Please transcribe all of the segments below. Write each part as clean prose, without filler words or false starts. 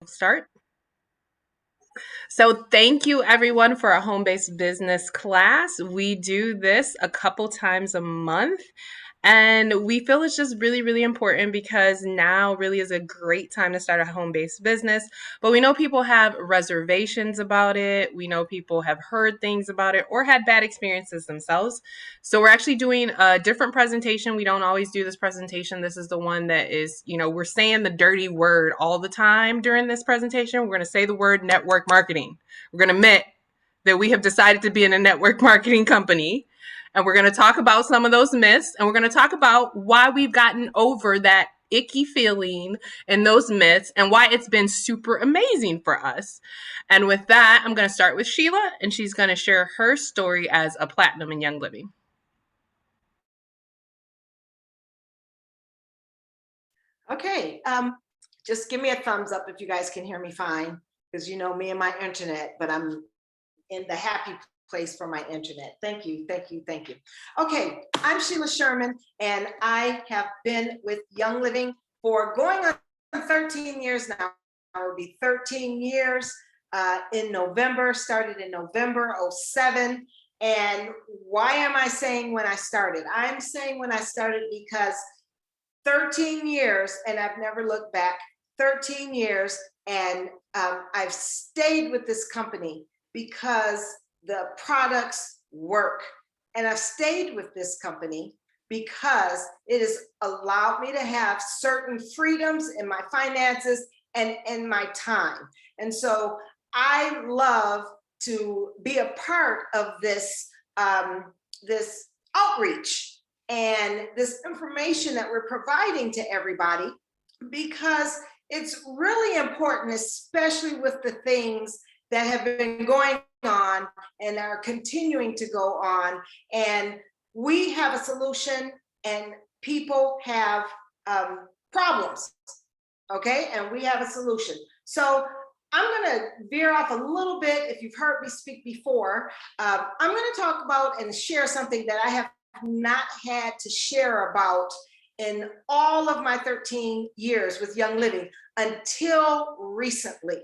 Start. So, thank you everyone for our home based business class. We do this a couple times a month. And we feel it's just really, really important because now really is a great time to start a home based business. But we know people have reservations about it. We know people have heard things about it or had bad experiences themselves. So we're actually doing a different presentation. We don't always do this presentation. This is the one that is, we're saying the dirty word all the time during this presentation. We're going to say the word network marketing. We're going to admit that we have decided to be in a network marketing company. And we're going to talk about some of those myths, and we're going to talk about why we've gotten over that icky feeling and those myths and why it's been super amazing for us. And with that, I'm going to start with Sheila, and she's going to share her story as a platinum in Young Living. Okay, just give me a thumbs up if you guys can hear me fine, because you know me and my internet, but I'm in the happy place for my internet. Thank you, thank you, thank you. Okay, I'm Sheila Sherman, and I have been with Young Living for going on 13 years now. It will be 13 years in November, started in November '07. And why am I saying when I started? I'm saying when I started because 13 years, and I've never looked back. 13 years, and I've stayed with this company because the products work. And I've stayed with this company because it has allowed me to have certain freedoms in my finances and in my time. And so I love to be a part of this, this outreach and this information that we're providing to everybody, because it's really important, especially with the things that have been going on and are continuing to go on. And we have a solution, and people have problems, okay? And we have a solution. So I'm going to veer off a little bit. If you've heard me speak before, I'm going to talk about and share something that I have not had to share about in all of my 13 years with Young Living until recently.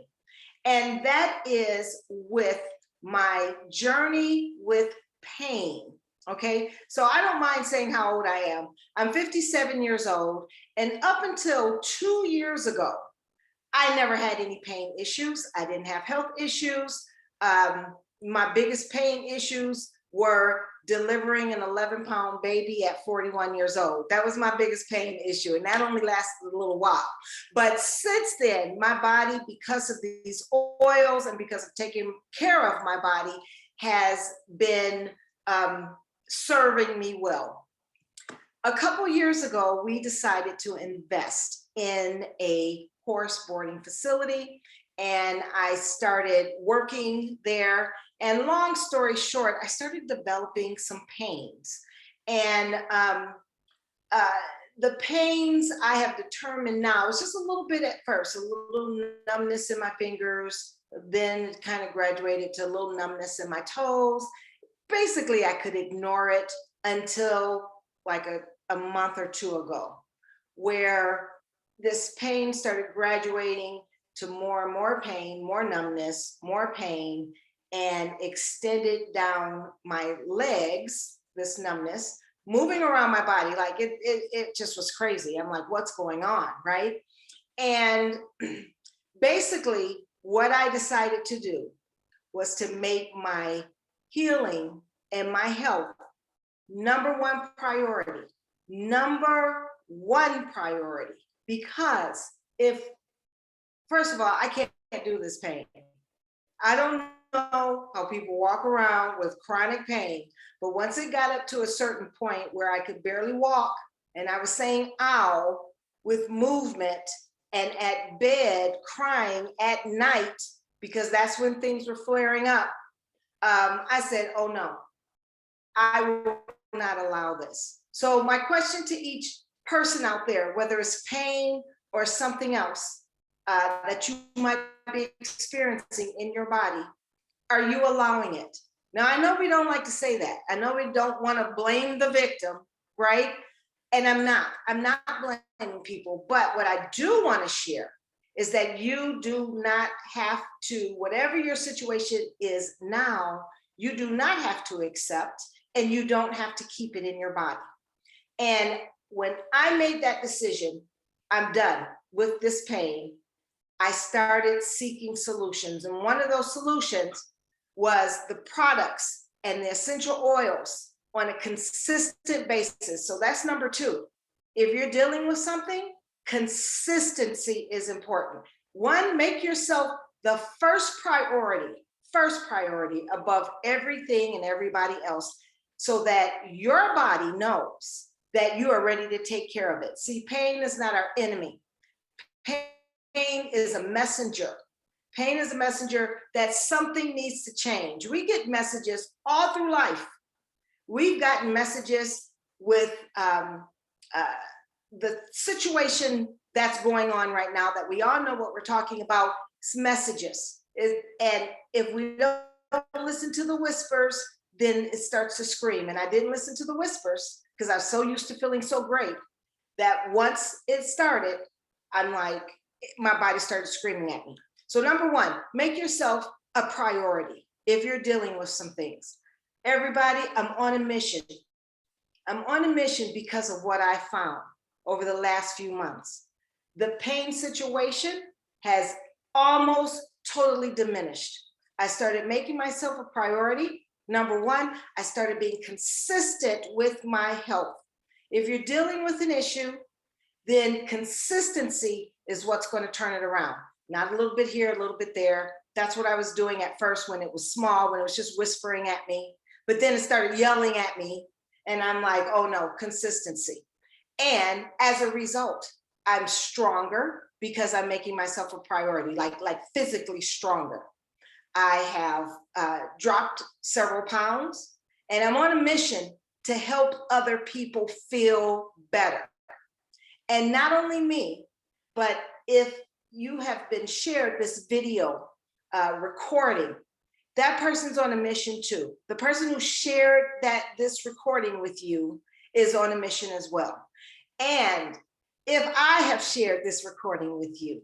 And that is with my journey with pain. Okay, so I don't mind saying how old I am. I'm 57 years old, and up until 2 years ago, I never had any pain issues. I didn't have health issues. My biggest pain issues were delivering an 11-pound baby at 41 years old. That was my biggest pain issue, and that only lasted a little while. But since then, my body, because of these oils and because of taking care of my body, has been serving me well. A couple years ago, we decided to invest in a horse boarding facility, and I started working there. And long story short, I started developing some pains. And the pains I have determined now, it's just a little bit at first, a little numbness in my fingers, then it kind of graduated to a little numbness in my toes. Basically, I could ignore it until like a month or two ago, where this pain started graduating to more and more pain, more numbness, more pain, and extended down my legs, this numbness, moving around my body. Like it just was crazy. I'm like, what's going on, right? And basically, what I decided to do was to make my healing and my health number one priority. Number one priority. Because if, first of all, I can't do this pain. I don't know how people walk around with chronic pain, but once it got up to a certain point where I could barely walk, and I was saying ow with movement, and at bed crying at night because that's when things were flaring up, I said, oh no, I will not allow this. So my question to each person out there, whether it's pain or something else that you might be experiencing in your body, are you allowing it? Now, I know we don't like to say that. I know we don't want to blame the victim, right? And I'm not blaming people. But what I do want to share is that you do not have to, whatever your situation is now, you do not have to accept, and you don't have to keep it in your body. And when I made that decision, I'm done with this pain, I started seeking solutions. And one of those solutions was the products and the essential oils on a consistent basis. So that's number two. If you're dealing with something, consistency is important. One, make yourself the first priority above everything and everybody else, so that your body knows that you are ready to take care of it. See, pain is not our enemy. Pain is a messenger. Pain is a messenger that something needs to change. We get messages all through life. We've gotten messages with the situation that's going on right now, that we all know what we're talking about. It's messages. And if we don't listen to the whispers, then it starts to scream. And I didn't listen to the whispers because I was so used to feeling so great that once it started, I'm like, my body started screaming at me. So number one, make yourself a priority if you're dealing with some things. Everybody, I'm on a mission. I'm on a mission because of what I found over the last few months. The pain situation has almost totally diminished. I started making myself a priority. Number one, I started being consistent with my health. If you're dealing with an issue, then consistency is what's going to turn it around. Not a little bit here, a little bit there. That's what I was doing at first when it was small, when it was just whispering at me. But then it started yelling at me. And I'm like, oh no, consistency. And as a result, I'm stronger because I'm making myself a priority, like physically stronger. I have dropped several pounds, and I'm on a mission to help other people feel better. And not only me, but if you have been shared this video recording, that person's on a mission too. The person who shared this recording with you is on a mission as well. And if I have shared this recording with you,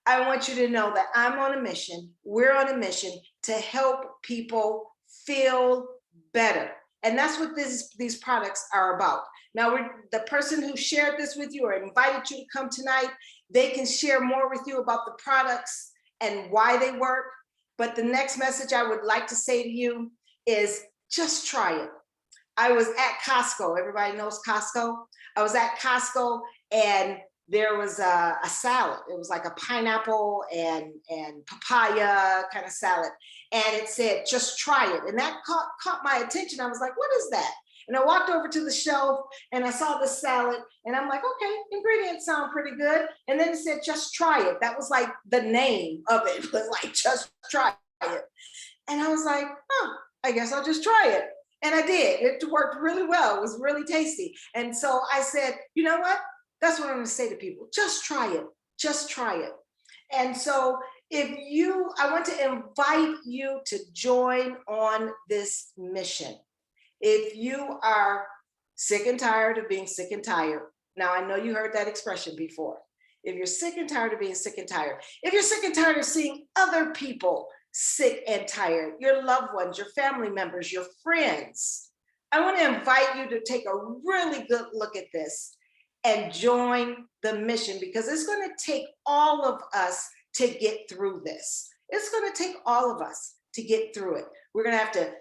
I want you to know that I'm on a mission. We're on a mission to help people feel better. And that's what these products are about. Now, the person who shared this with you or invited you to come tonight, they can share more with you about the products and why they work. But the next message I would like to say to you is just try it. I was at Costco. Everybody knows Costco. I was at Costco, and there was a salad. It was like a pineapple and papaya kind of salad. And it said, just try it. And that caught my attention. I was like, what is that? And I walked over to the shelf and I saw the salad and I'm like, okay, ingredients sound pretty good. And then it said, just try it. That was like the name of it. It was like, just try it. And I was like, oh, I guess I'll just try it. And I did. It worked really well. It was really tasty. And so I said, you know what? That's what I'm going to say to people. Just try it. Just try it. And so I want to invite you to join on this mission. If you are sick and tired of being sick and tired, now I know you heard that expression before. If you're sick and tired of being sick and tired, if you're sick and tired of seeing other people sick and tired, your loved ones, your family members, your friends, I want to invite you to take a really good look at this and join the mission, because it's going to take all of us to get through this. It's going to take all of us to get through it. We're going to have to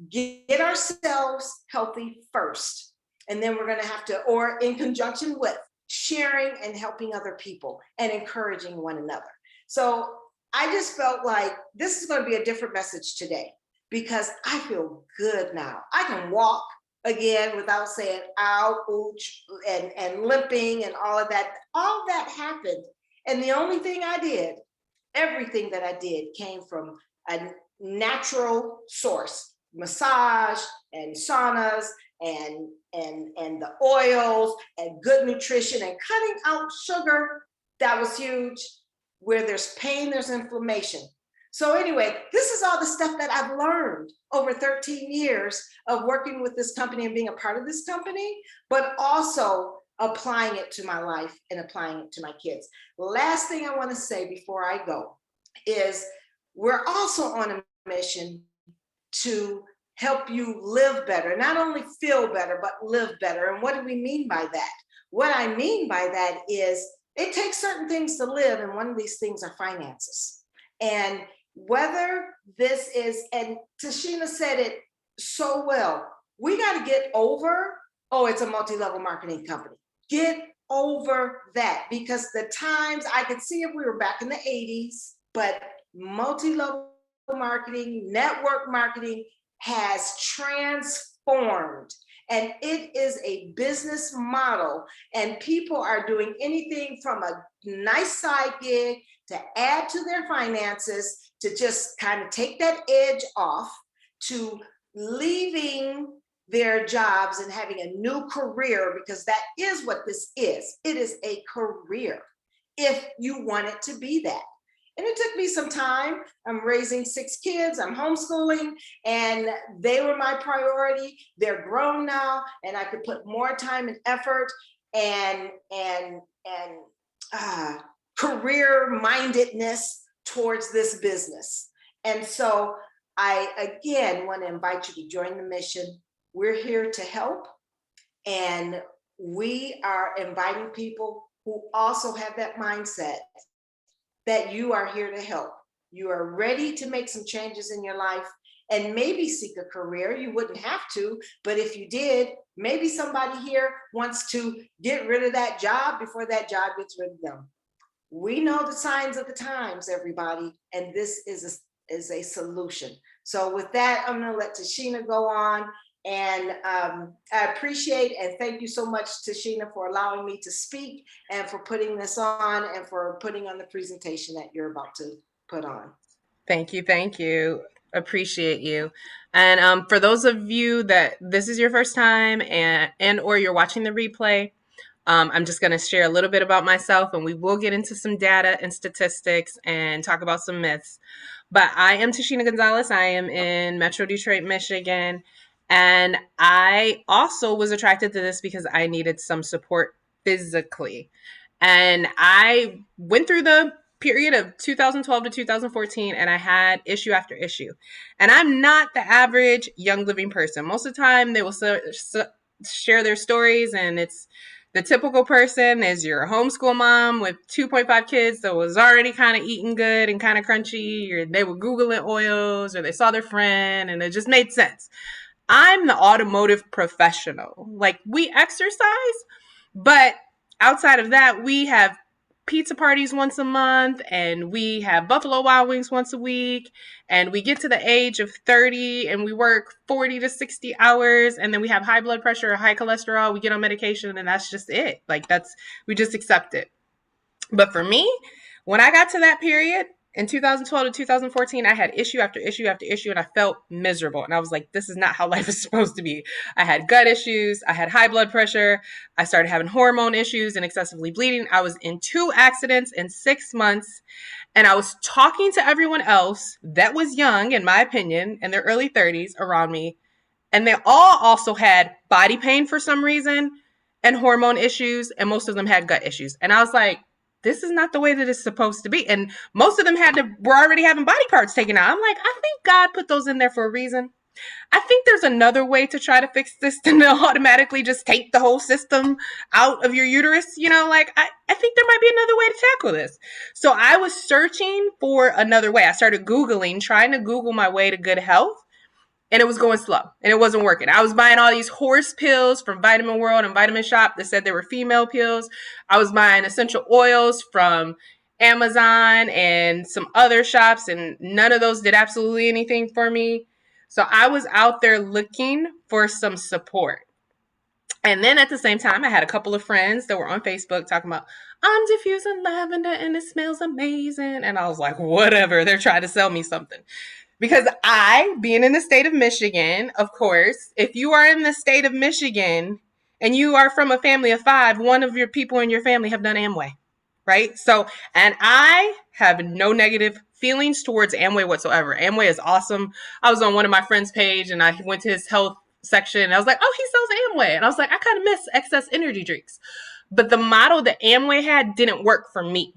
get ourselves healthy first. And then we're going to have to, or in conjunction with sharing and helping other people and encouraging one another. So I just felt like this is going to be a different message today, because I feel good now. I can walk again without saying ow, ooch, and limping and all of that. All that happened. And the only thing I did, everything that I did came from a natural source. Massage and saunas and the oils and good nutrition and cutting out sugar. That was huge. Where there's pain, there's inflammation. So anyway, this is all the stuff that I've learned over 13 years of working with this company and being a part of this company, but also applying it to my life and applying it to my kids. Last thing I want to say before I go is we're also on a mission to help you live better, not only feel better, but live better. And what do we mean by that? What I mean by that is it takes certain things to live, and one of these things are finances. And whether this is, and Tashina said it so well, we got to get over, oh, it's a multi-level marketing company. Get over that, because the times I could see if we were back in the 80s, but multi-level marketing, network marketing has transformed, and it is a business model, and people are doing anything from a nice side gig to add to their finances, to just kind of take that edge off, to leaving their jobs and having a new career, because that is what this is. It is a career if you want it to be that. And it took me some time. I'm raising 6 kids, I'm homeschooling, and they were my priority. They're grown now, and I could put more time and effort and career mindedness towards this business. And so I, again, want to invite you to join the mission. We're here to help, and we are inviting people who also have that mindset that you are here to help. You are ready to make some changes in your life and maybe seek a career. You wouldn't have to, but if you did, maybe somebody here wants to get rid of that job before that job gets rid of them. We know the signs of the times, everybody, and this is a solution. So with that, I'm going to let Tashina go on. And I appreciate and thank you so much, Tashina, for allowing me to speak and for putting this on and for putting on the presentation that you're about to put on. Thank you. Thank you. Appreciate you. And for those of you that this is your first time and or you're watching the replay, I'm just going to share a little bit about myself, and we will get into some data and statistics and talk about some myths. But I am Tashina Gonzalez. I am in Metro Detroit, Michigan. And I also was attracted to this because I needed some support physically. And I went through the period of 2012 to 2014, and I had issue after issue. And I'm not the average young living person. Most of the time, they will share their stories, and it's the typical person is your homeschool mom with 2.5 kids that was already kind of eating good and kind of crunchy, or they were Googling oils, or they saw their friend, and it just made sense. I'm the automotive professional. Like, we exercise, but outside of that, we have pizza parties once a month, and we have Buffalo Wild Wings once a week, and we get to the age of 30 and we work 40 to 60 hours, and then we have high blood pressure or high cholesterol, we get on medication, and that's just it. Like, we just accept it. But for me, when I got to that period in 2012 to 2014, I had issue after issue after issue, and I felt miserable. And I was like, this is not how life is supposed to be. I had gut issues. I had high blood pressure. I started having hormone issues and excessively bleeding. I was in 2 accidents in 6 months. And I was talking to everyone else that was young, in my opinion, in their early 30s around me. And they all also had body pain for some reason and hormone issues. And most of them had gut issues. And I was like, this is not the way that it's supposed to be. And most of them were already having body parts taken out. I'm like, I think God put those in there for a reason. I think there's another way to try to fix this than to automatically just take the whole system out of your uterus. I think there might be another way to tackle this. So I was searching for another way. I started Googling, trying to Google my way to good health. And it was going slow, and it wasn't working. I was buying all these horse pills from Vitamin World and Vitamin Shop that said they were female pills. I was buying essential oils from Amazon and some other shops, and none of those did absolutely anything for me. So I was out there looking for some support. And then at the same time, I had a couple of friends that were on Facebook talking about, I'm diffusing lavender and it smells amazing. And I was like, whatever, they're trying to sell me something. Because being in the state of Michigan, of course, if you are in the state of Michigan and you are from a family of 5, one of your people in your family have done Amway, right? So, and I have no negative feelings towards Amway whatsoever. Amway is awesome. I was on one of my friends' page and I went to his health section and I was like, oh, he sells Amway. And I was like, I kind of miss excess energy drinks. But the model that Amway had didn't work for me.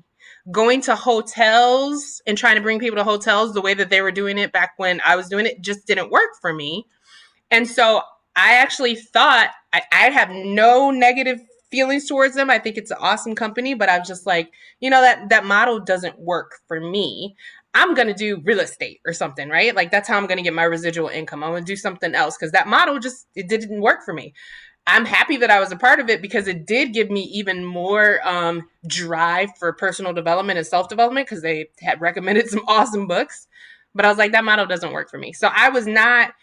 Going to hotels and trying to bring people to hotels the way that they were doing it back when I was doing it just didn't work for me. And so I actually thought I have no negative feelings towards them. I think it's an awesome company, but I was just like, that model doesn't work for me. I'm going to do real estate or something, right? Like that's how I'm going to get my residual income. I'm going to do something else because that model it didn't work for me. I'm happy that I was a part of it because it did give me even more drive for personal development and self-development because they had recommended some awesome books. But I was like, that model doesn't work for me. So I was not,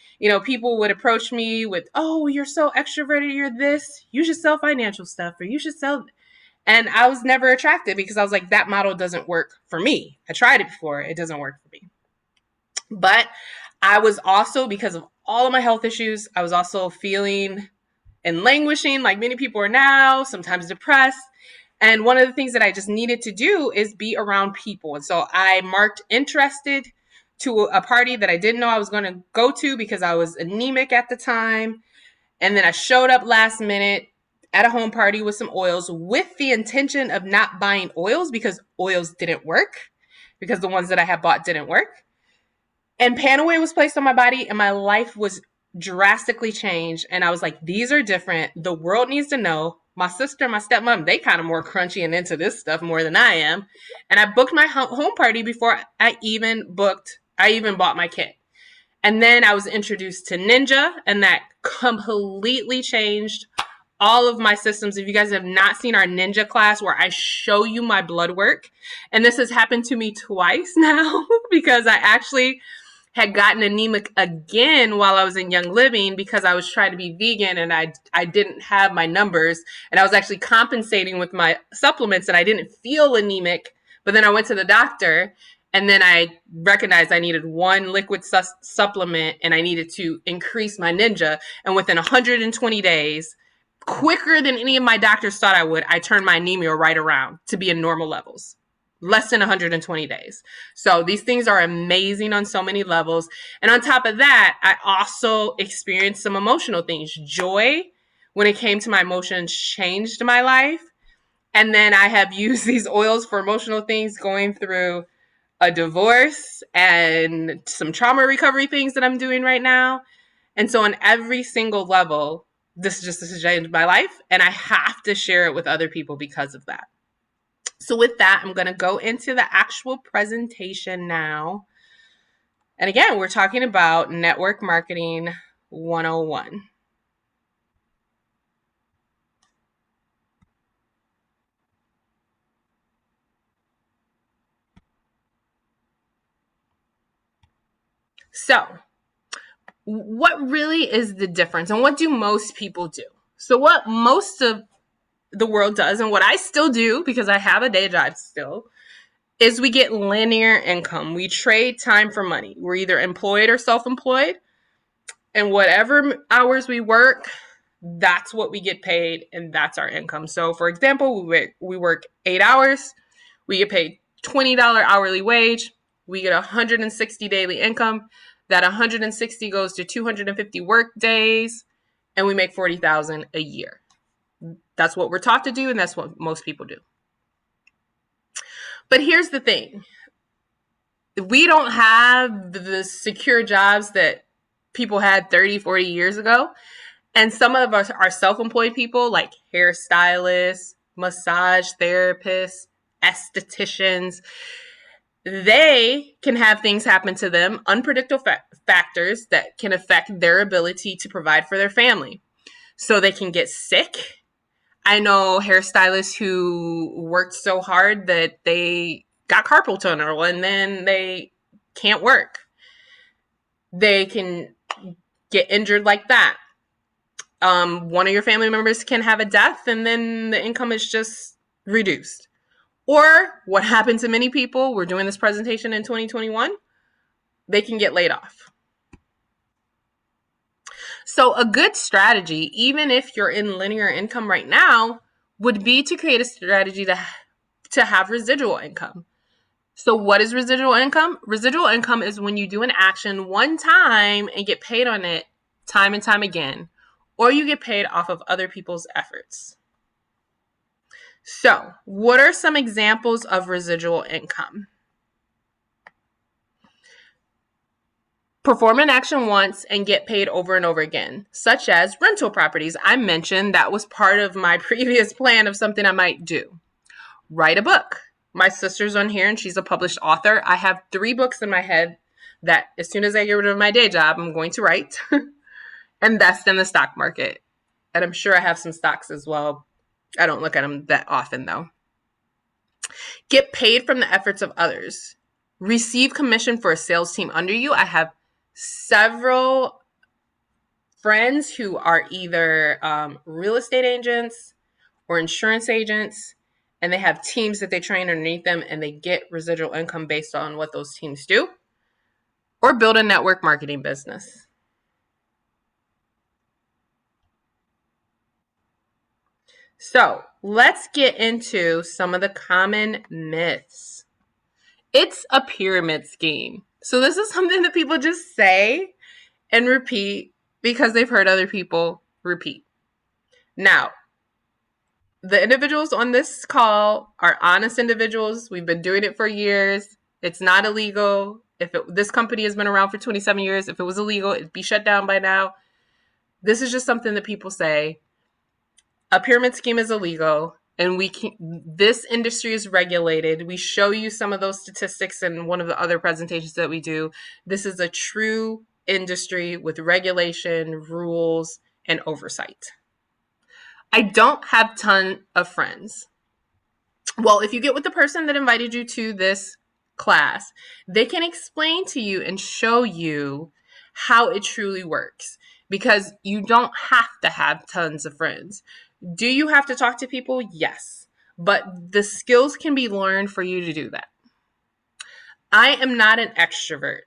people would approach me with, oh, you're so extroverted, you're this, you should sell financial stuff or you should sell. And I was never attracted because I was like, that model doesn't work for me. I tried it before, it doesn't work for me. But I was also, because of all of my health issues, I was also feeling and languishing like many people are now, sometimes depressed. And one of the things that I just needed to do is be around people. And so I marked interested to a party that I didn't know I was going to go to because I was anemic at the time. And then I showed up last minute at a home party with some oils with the intention of not buying oils because oils didn't work, because the ones that I had bought didn't work. And Panaway was placed on my body and my life was drastically changed. And I was like, these are different. The world needs to know. My sister, my stepmom, they kind of more crunchy and into this stuff more than I am. And I booked my home party before I even bought my kit. And then I was introduced to Ninja, and that completely changed all of my systems. If you guys have not seen our Ninja class where I show you my blood work, and this has happened to me twice now because I actually had gotten anemic again while I was in Young Living because I was trying to be vegan and I didn't have my numbers, and I was actually compensating with my supplements and I didn't feel anemic. But then I went to the doctor and then I recognized I needed one liquid supplement and I needed to increase my Ninja. And within 120 days, quicker than any of my doctors thought I would, I turned my anemia right around to be in normal levels. Less than 120 days. So these things are amazing on so many levels. And on top of that, I also experienced some emotional things. Joy, when it came to my emotions, changed my life. And then I have used these oils for emotional things, going through a divorce and some trauma recovery things that I'm doing right now. And so on every single level, this has changed my life. And I have to share it with other people because of that. So with that, I'm going to go into the actual presentation now. And again, we're talking about network marketing 101. So what really is the difference and what do most people do? So what most of the world does, and what I still do because I have a day job still, is we get linear income. We trade time for money. We're either employed or self-employed, and whatever hours we work, that's what we get paid, and that's our income. So for example, we work 8 hours, we get paid $20 hourly wage, we get 160 daily income. That 160 goes to 250 work days, and we make 40,000 a year. That's what we're taught to do, and that's what most people do. But here's the thing. We don't have the secure jobs that people had 30, 40 years ago. And some of us are self-employed people like hairstylists, massage therapists, estheticians. They can have things happen to them, unpredictable factors that can affect their ability to provide for their family. So they can get sick. I know hairstylists who worked so hard that they got carpal tunnel and then they can't work. They can get injured like that. One of your family members can have a death and then the income is just reduced. Or what happened to many people, we're doing this presentation in 2021, they can get laid off. So a good strategy, even if you're in linear income right now, would be to create a strategy to have residual income. So what is residual income? Residual income is when you do an action one time and get paid on it time and time again, or you get paid off of other people's efforts. So, what are some examples of residual income? Perform an action once and get paid over and over again, such as rental properties. I mentioned that was part of my previous plan of something I might do. Write a book. My sister's on here and she's a published author. I have 3 books in my head that as soon as I get rid of my day job, I'm going to write. Invest in the stock market. And I'm sure I have some stocks as well. I don't look at them that often though. Get paid from the efforts of others. Receive commission for a sales team under you. I have several friends who are either real estate agents or insurance agents, and they have teams that they train underneath them, and they get residual income based on what those teams do, or build a network marketing business. So let's get into some of the common myths. It's a pyramid scheme. So this is something that people just say and repeat because they've heard other people repeat. Now, the individuals on this call are honest individuals. We've been doing it for years. It's not illegal. This company has been around for 27 years. If it was illegal, it'd be shut down by now. This is just something that people say. A pyramid scheme is illegal, and this industry is regulated. We show you some of those statistics in one of the other presentations that we do. This is a true industry with regulation, rules, and oversight. I don't have a ton of friends. Well, if you get with the person that invited you to this class, they can explain to you and show you how it truly works, because you don't have to have tons of friends. Do you have to talk to people? Yes. But the skills can be learned for you to do that. I am not an extrovert.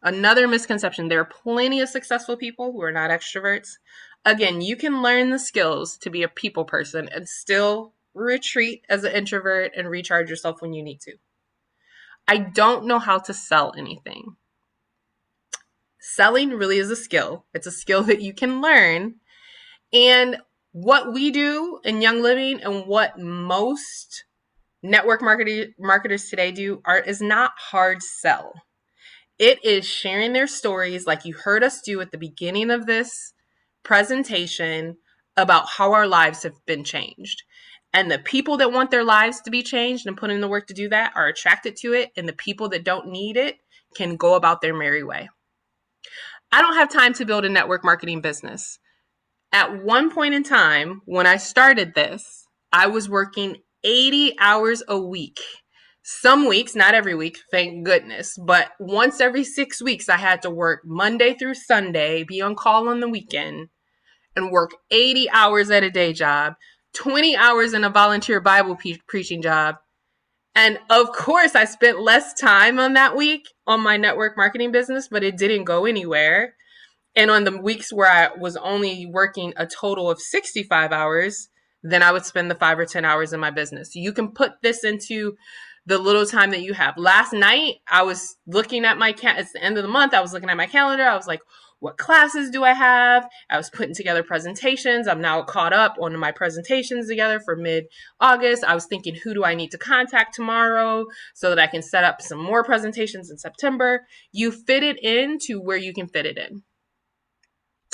Another misconception. There are plenty of successful people who are not extroverts. Again, you can learn the skills to be a people person and still retreat as an introvert and recharge yourself when you need to. I don't know how to sell anything. Selling really is a skill. It's a skill that you can learn. And what we do in Young Living and what most network marketers today do is not hard sell. It is sharing their stories like you heard us do at the beginning of this presentation about how our lives have been changed. And the people that want their lives to be changed and put in the work to do that are attracted to it. And the people that don't need it can go about their merry way. I don't have time to build a network marketing business. At one point in time, when I started this, I was working 80 hours a week. Some weeks, not every week, thank goodness, but once every 6 weeks, I had to work Monday through Sunday, be on call on the weekend, and work 80 hours at a day job, 20 hours in a volunteer Bible preaching job. And of course, I spent less time on that week on my network marketing business, but it didn't go anywhere. And on the weeks where I was only working a total of 65 hours, then I would spend the 5 or 10 hours in my business. You can put this into the little time that you have. Last night, I was looking at it's the end of the month. I was looking at my calendar. I was like, what classes do I have? I was putting together presentations. I'm now caught up on my presentations together for mid-August. I was thinking, who do I need to contact tomorrow so that I can set up some more presentations in September? You fit it into where you can fit it in.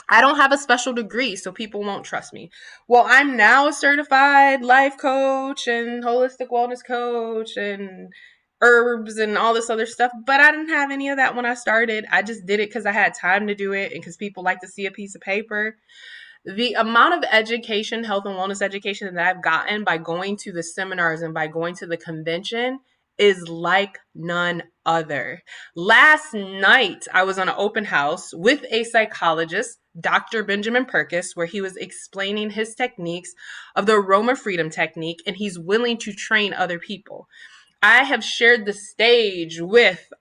I don't have a special degree, so people won't trust me. Well, I'm now a certified life coach and holistic wellness coach and herbs and all this other stuff, but I didn't have any of that when I started. I just did it because I had time to do it and because people like to see a piece of paper. The amount of education, health and wellness education that I've gotten by going to the seminars and by going to the convention is like none other. Last night, I was on an open house with a psychologist, Dr. Benjamin Perkis, where he was explaining his techniques of the Aroma Freedom technique, and he's willing to train other people. I have shared the stage with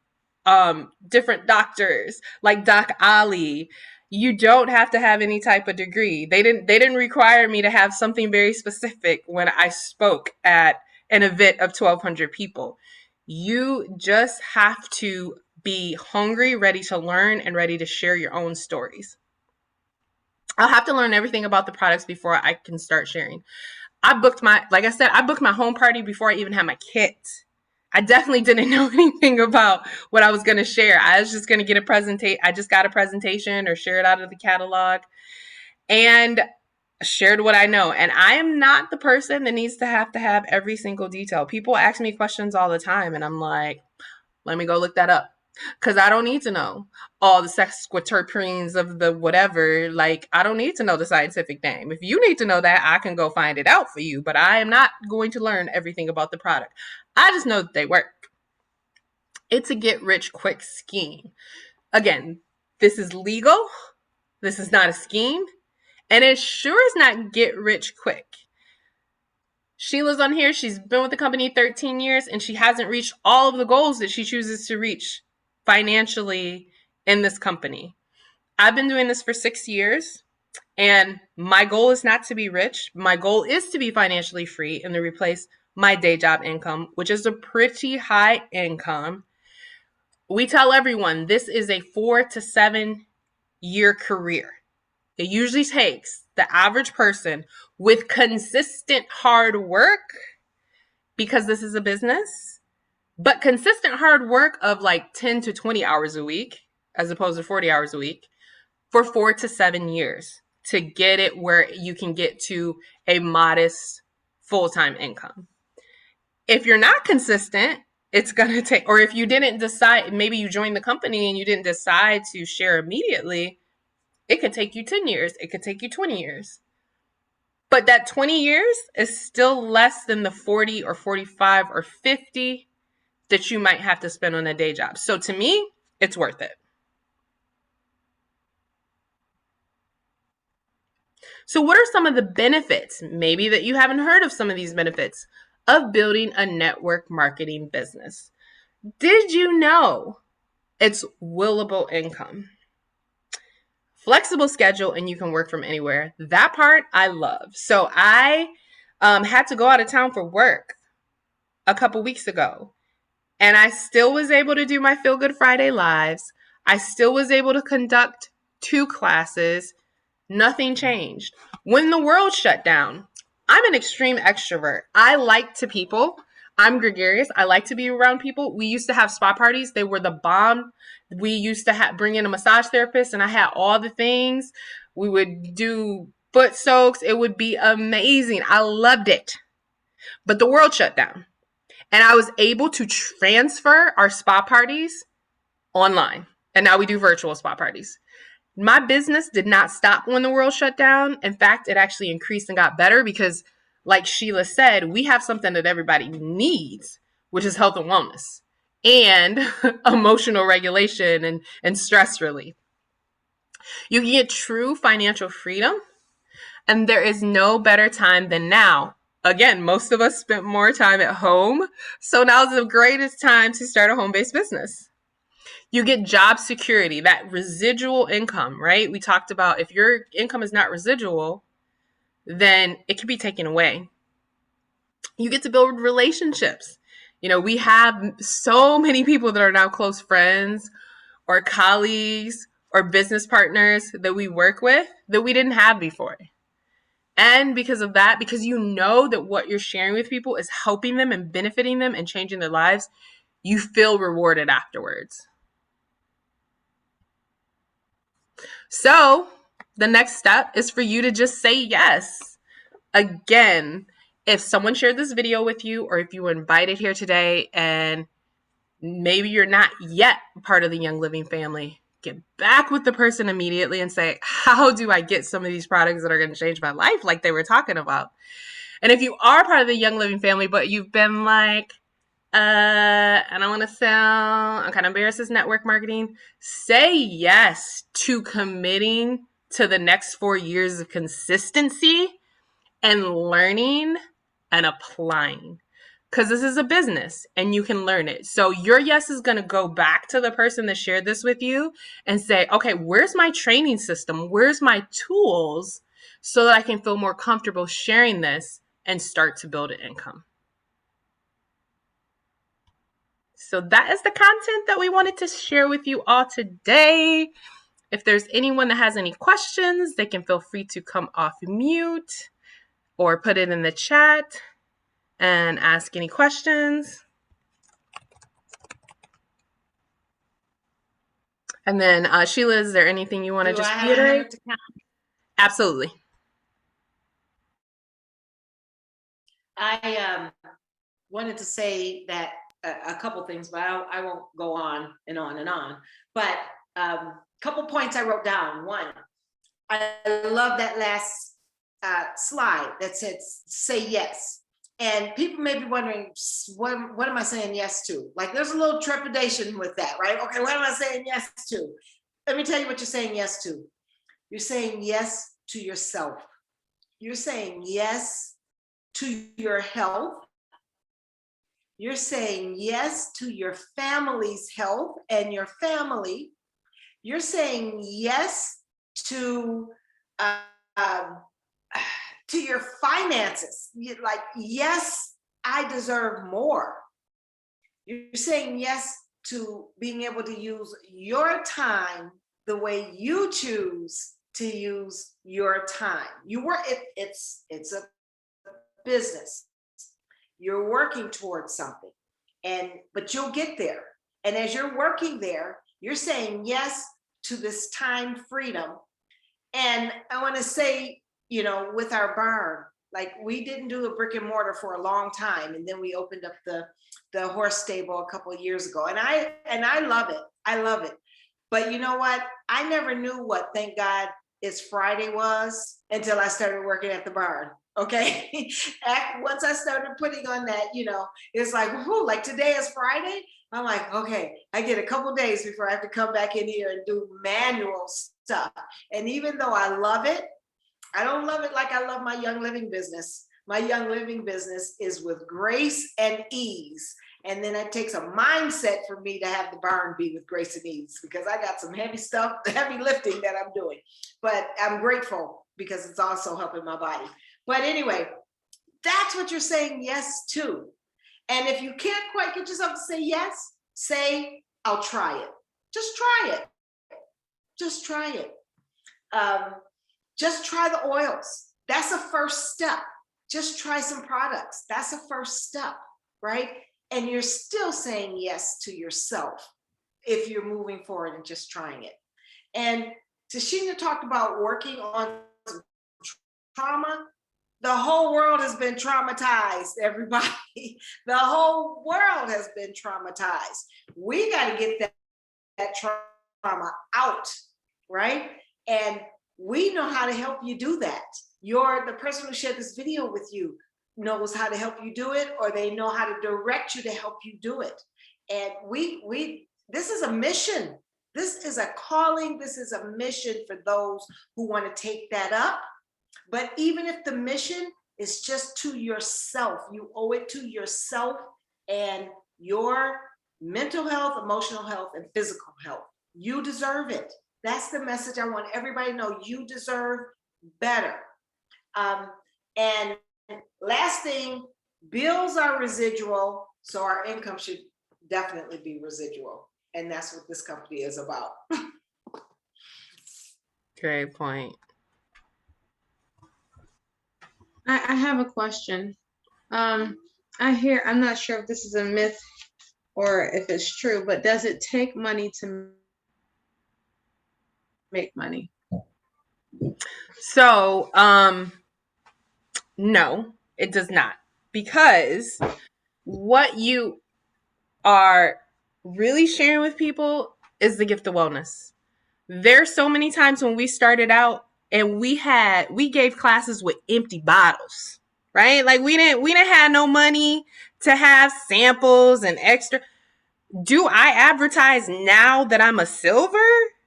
different doctors like Doc Ali. You don't have to have any type of degree. They didn't require me to have something very specific when I spoke at an event of 1,200 people. You just have to be hungry, ready to learn, and ready to share your own stories. I'll have to learn everything about the products before I can start sharing. like I said, I booked my home party before I even had my kit. I definitely didn't know anything about what I was going to share. I was just going to get a presentation. I just got a presentation or share it out of the catalog and shared what I know. And I am not the person that needs to have every single detail. People ask me questions all the time, and I'm like, let me go look that up. Because I don't need to know all the sesquiterpenes of the whatever. Like, I don't need to know the scientific name. If you need to know that, I can go find it out for you. But I am not going to learn everything about the product. I just know that they work. It's a get rich quick scheme. Again, this is legal. This is not a scheme. And it sure is not get rich quick. Sheila's on here. She's been with the company 13 years and she hasn't reached all of the goals that she chooses to reach financially in this company. I've been doing this for 6 years and my goal is not to be rich. My goal is to be financially free and to replace my day job income, which is a pretty high income. We tell everyone this is a 4 to 7 year career. It usually takes the average person with consistent hard work, because this is a business, but consistent hard work of like 10 to 20 hours a week, as opposed to 40 hours a week, for 4 to 7 years to get it where you can get to a modest full-time income. If you're not consistent, it's going to take, or if you didn't decide, maybe you joined the company and you didn't decide to share immediately, it could take you 10 years. It could take you 20 years. But that 20 years is still less than the 40 or 45 or 50 that you might have to spend on a day job. So to me, it's worth it. So what are some of the benefits, maybe that you haven't heard of some of these benefits, of building a network marketing business? Did you know it's willable income? Flexible schedule, and you can work from anywhere. That part I love. So I had to go out of town for work a couple weeks ago, and I still was able to do my Feel Good Friday lives. I still was able to conduct 2 classes. Nothing changed. When the world shut down, I'm an extreme extrovert. I like to people. I'm gregarious. I like to be around people. We used to have spa parties. They were the bomb. We used to bring in a massage therapist, and I had all the things. We would do foot soaks. It would be amazing. I loved it. But the world shut down, and I was able to transfer our spa parties online. And now we do virtual spa parties. My business did not stop when the world shut down. In fact, it actually increased and got better because, like Sheila said, we have something that everybody needs, which is health and wellness and emotional regulation and stress relief. You can get true financial freedom, and there is no better time than now. Again, most of us spent more time at home, so now's the greatest time to start a home-based business. You get job security, that residual income, right? We talked about if your income is not residual, then it can be taken away. You get to build relationships. You know, we have so many people that are now close friends or colleagues or business partners that we work with that we didn't have before. And because of that, because you know that what you're sharing with people is helping them and benefiting them and changing their lives, you feel rewarded afterwards. So the next step is for you to just say yes. Again, if someone shared this video with you, or if you were invited here today and maybe you're not yet part of the Young Living family, get back with the person immediately and say, how do I get some of these products that are going to change my life, like they were talking about? And if you are part of the Young Living family, but you've been like, I don't want to sell, I'm kind of embarrassed as network marketing, say yes to committing to the next 4 years of consistency and learning and applying. Because this is a business and you can learn it. So your yes is going to go back to the person that shared this with you and say, okay, where's my training system? Where's my tools so that I can feel more comfortable sharing this and start to build an income? So that is the content that we wanted to share with you all today. If there's anyone that has any questions, they can feel free to come off mute. or put it in the chat and ask any questions. And then Sheila, is there anything you want to Do I just have a reiterate? minute to count? Absolutely. I wanted to say that a couple things, but I won't go on and on and on. But a couple points I wrote down. One, I love that last slide that said say yes. And people may be wondering, what am I saying yes to? Like there's a little trepidation with that, right? Okay, what am I saying yes to? Let me tell you what you're saying yes to. You're saying yes to yourself. You're saying yes to your health. You're saying yes to your family's health and your family. You're saying yes to to your finances. Like, yes, I deserve more. You're saying yes to being able to use your time the way you choose to use your time. You work. It's a business. You're working towards something, but you'll get there. And as you're working there, you're saying yes to this time freedom. And I want to say, with our barn, like we didn't do a brick and mortar for a long time, and then we opened up the horse stable a couple of years ago, and I love it. I love it. But you know what? I never knew what Thank God It's Friday was until I started working at the barn. Okay. Once I started putting on that, it's like, whoo, like today is Friday. I'm like, okay, I get a couple days before I have to come back in here and do manual stuff. And even though I love it, I don't love it like I love my Young Living business. My Young Living business is with grace and ease. And then it takes a mindset for me to have the barn be with grace and ease, because I got some heavy stuff, heavy lifting that I'm doing. But I'm grateful because it's also helping my body. But anyway, that's what you're saying yes to. And if you can't quite get yourself to say yes, say, I'll try it. Just try it. Just try it. Just try the oils. That's a first step. Just try some products. That's a first step, right? And you're still saying yes to yourself if you're moving forward and just trying it. And Tashina talked about working on trauma. The whole world has been traumatized, everybody. The whole world has been traumatized. We got to get that trauma out, right? And we know how to help you do that. The person who shared this video with you knows how to help you do it, or they know how to direct you to help you do it. And this is a mission. This is a calling. This is a mission for those who want to take that up. But even if the mission is just to yourself, you owe it to yourself and your mental health, emotional health, and physical health. You deserve it. That's the message I want everybody to know. You deserve better. And last thing, bills are residual, so our income should definitely be residual. And that's what this company is about. Great point. I have a question. I'm not sure if this is a myth or if it's true, but does it take money to make money? So, no, it does not. Because what you are really sharing with people is the gift of wellness. There's so many times when we started out and we gave classes with empty bottles, right? Like we didn't have no money to have samples and extra. Do I advertise now that I'm a silver?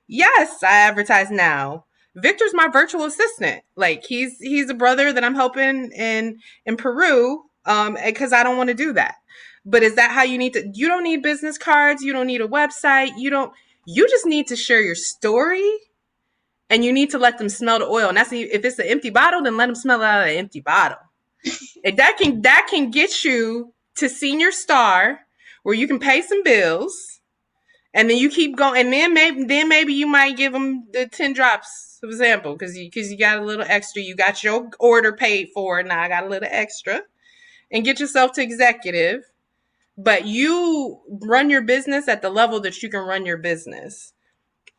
Yes, I advertise now. Victor's my virtual assistant. Like he's a brother that I'm helping in Peru because I don't want to do that. But is that how you need to? You don't need business cards. You don't need a website. You just need to share your story, and you need to let them smell the oil. And that's if it's an empty bottle, then let them smell out of the empty bottle. And that can get you to Senior Star, where you can pay some bills And then you keep going, and then maybe you might give them the 10 drops of sample because you got a little extra. You got your order paid for. Now I got a little extra, and get yourself to executive. But you run your business at the level that you can run your business.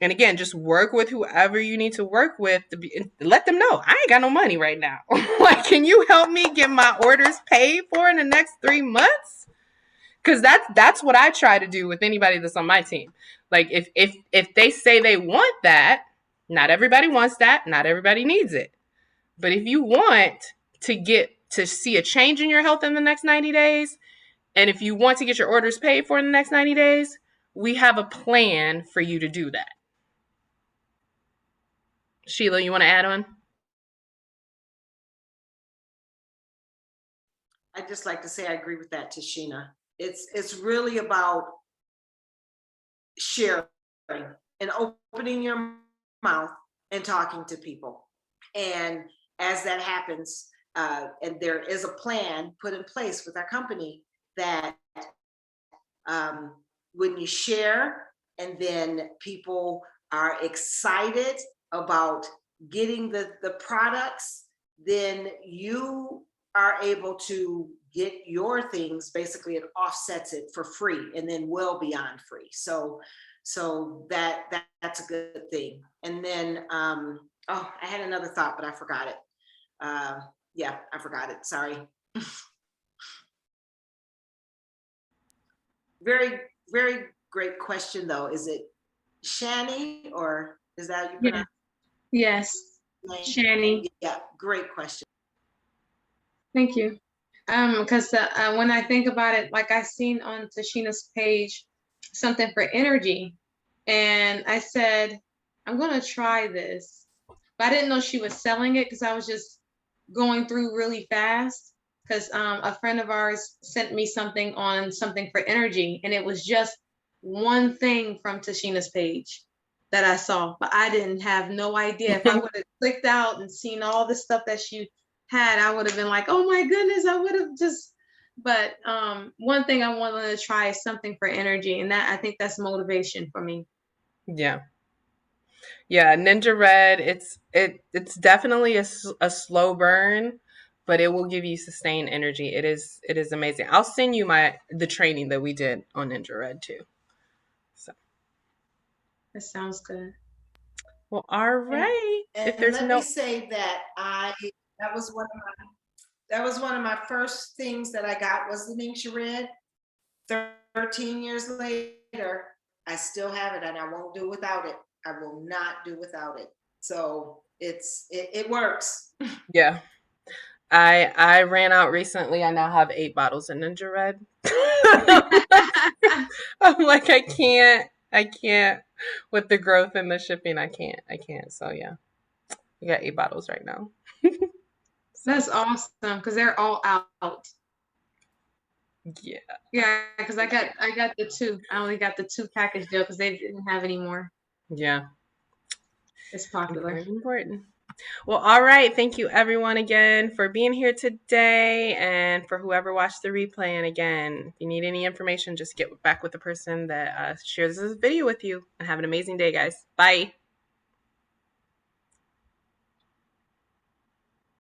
And again, just work with whoever you need to work with let them know I ain't got no money right now. Like, can you help me get my orders paid for in the next 3 months? Because that's what I try to do with anybody that's on my team. Like, if they say they want that, not everybody wants that, not everybody needs it. But if you want to see a change in your health in the next 90 days, and if you want to get your orders paid for in the next 90 days, we have a plan for you to do that. Sheila, you want to add on? I'd just like to say I agree with that, Tashina. It's really about sharing and opening your mouth and talking to people. And as that happens, and there is a plan put in place with our company that when you share and then people are excited about getting the products, then you are able to get your things, basically it offsets it for free and then well beyond free. So that's a good thing. And then, oh, I had another thought, but I forgot it. Yeah, I forgot it, sorry. Very, very great question though. Is it Shani or is that how you pronounce Yes. Shani. Yeah, great question. Thank you. Because when I think about it, like I seen on Tashina's page something for energy, and I said, I'm gonna try this, but I didn't know she was selling it because I was just going through really fast. Because a friend of ours sent me something on something for energy, and it was just one thing from Tashina's page that I saw, but I didn't have no idea. If I would have clicked out and seen all the stuff that she had, I would have been like, oh my goodness, I would have just, but one thing I wanted to try is something for energy, and that I think that's motivation for me. Yeah. Yeah, Ninja Red, it's definitely a slow burn, but it will give you sustained energy. It is amazing. I'll send you the training that we did on Ninja Red too. So, That sounds good. well, all right. If And there's let me no say that that was one of my first things that I got was the Ninja Red. 13 years later, I still have it and I won't do without it. I will not do without it. So it works. Yeah. I ran out recently. I now have 8 bottles of Ninja Red. I'm like, I can't with the growth and the shipping. I can't. So yeah, you got 8 bottles right now. So That's awesome because they're all out. yeah, Yeah, because I got the two. I only got the 2 package deal because they didn't have any more. yeah, It's popular. important, important. Well, all right. Thank you everyone again for being here today, and for whoever watched the replay. And again, if you need any information, just get back with the person that shares this video with you. And have an amazing day, guys. Bye.